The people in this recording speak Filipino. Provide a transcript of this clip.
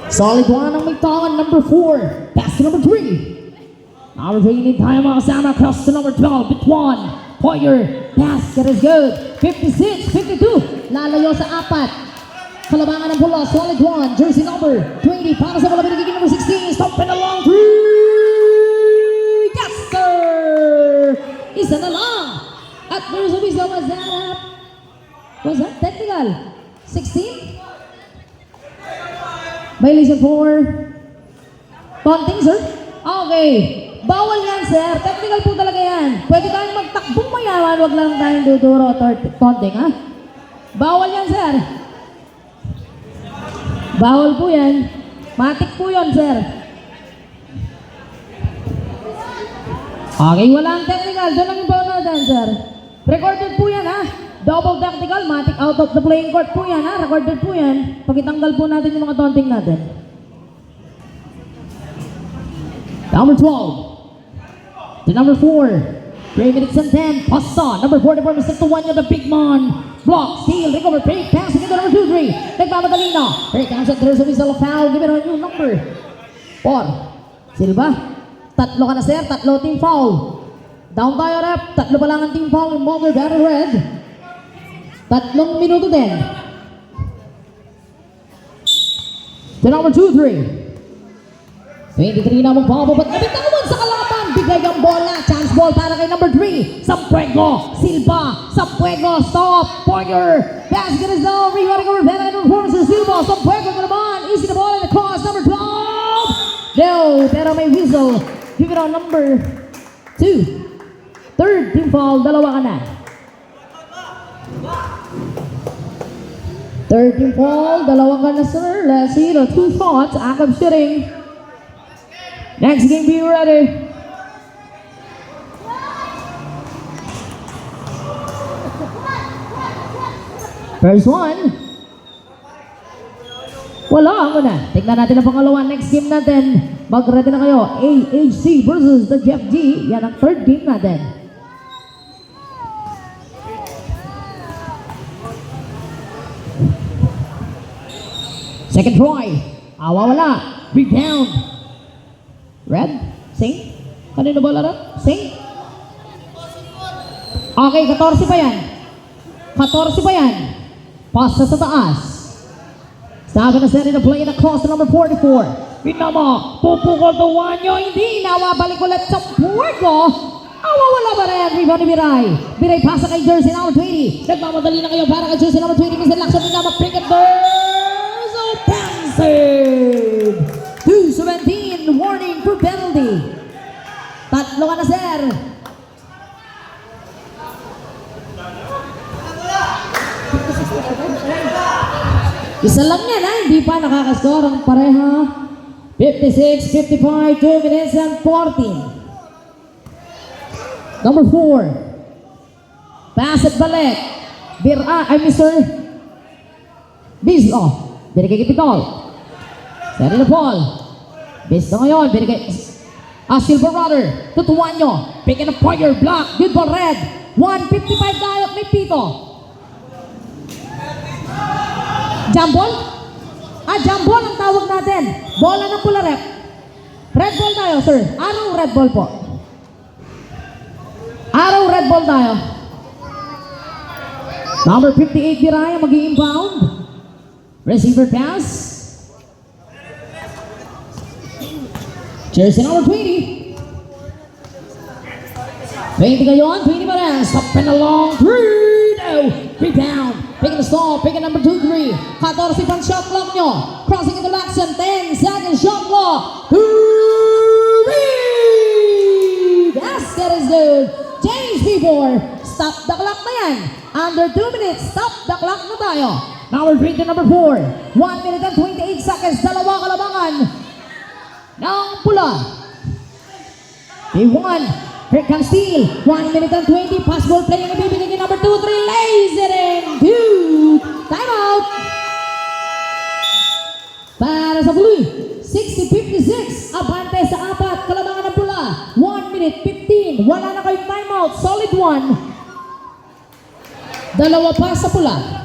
Solid one ang may tangan, number 4. Pass to number 3. Number 3, need tayo mga kasama. Cross to number 12, bit 1. Poyer, basket is good. 56, 52. Lalayo sa 4. Kalabangan ng pula, solid one. Jersey number 20. Para sa malapit nagiging number 16. Stop and a long 3. Yes, sir! Isa na lang. At there's a whistle. Was that technical? 16? Violation for taunting, sir? Okay. Bawal yan, sir. Technical po talaga yan. Pwede tayong magtakbong mayaman. Huwag lang tayong duduro taunting, ha? Bawal yan, sir. Bawal po yan. Matik po yun, sir. Okay, walang technical. Doon lang yung bawal natin, sir. Recorded po yan, ha? Double tactical, matik out of the playing court po yan, ha? Recorded po yan. Pakitanggal po natin yung mga taunting natin. Number 12 to number 4. 3 minutes and 10. Pasta. Number 44, Mr. Tuwanyo, the big man. Block, steal, recover, break, pass. Again to number 2-3. Nagmamadali na. Here comes it. There's a whistle of foul. Give it on you, number 4. Silva. Tatlo ka na, sir. Tatlo team foul. Down tayo, rep. Tatlo pa lang ang team foul. Mulder, battle red. 3 minuto din. To number 2-3. 23 na magpapabat. Nabitawan sa kalaban. Bigay ang bola. Chance ball para kay number 3. Sampuego. Silva. Sampuego. Stop. Poyer. Basket is down. Rebound over. Better number 4. Sir Silva. Sampuego na naman. Easy the ball in the cross. Number 12. No. Pero may whistle. Give it on number 2. Third team foul. Dalawa ka na. Third team foul. Dalawa ka na, sir. Let's see the 2 shots. Active shooting. Next game, be ready. First one. Wala ako na. Tignan natin ang pangalawa. Next game natin. Mag-ready na kayo. AHC versus the Jeff G. Yan ang third game natin. Second try. Wala. Rebound. Red? Sing? Kanino ba laro? Sing? Okay, 14 pa yan. 14 pa yan. Pasa sa taas. Sabi na set in the play na cross to number 44. Pinama. Pupukol to Wanyo. Hindi. Nawabalik ulit sa Puerto. Wala ba rin? Rebound ni Biray. Biray pasa kay Jersey number 20. Nagmamadali na kayo para kay Jersey number 20. Mr. Lakson Pinama. Pick it there. So offensive. 2:17. Warning for penalty. Tatlo ka na, sir. Isa lang yan, ha? Hindi pa nakakascore ang pareha. 56, 55, 2 minutes and 14. Number 4. Pass it balik. Mr. Bislo. Binigay kay Pitol. Seri na Paul. Bislo ngayon. Binigay. Silver Runner. Tutuan nyo. Pick and a Poyer. Block. Good ball, red. 1:55 tayo. May pito. Jump ball? Jump ball ang tawag natin. Bola ng pula, rep. Red ball tayo, sir. Araw red ball po. Araw red ball tayo. Number 58, Biraya, mag-i-inbound. Receiver pass. Jersey number 20. 20 ngayon, 20 pa rin. Stop and a long 3. No. Rebound. Picking the stall. Picking number 2-3. 14 pang shot clock nyo. Crossing into action. 10 seconds shot clock. 3. Basket is good. Change before. Stop the clock na yan. Under 2 minutes. Stop the clock na tayo. Number 3 to number 4. 1 minute and 28 seconds. Dalawa kalabangan ng pula. P1. Here comes steal. 1 minute and 20. Possible play ang ibibigay kay number 2-3. Lays it in. 2. Time out. Para sa blue. 60-56. Abante sa 4. Kalabangan ng pula. 1 minute 15. Wala na kayong time out. Solid 1. Dalawa pa sa pula.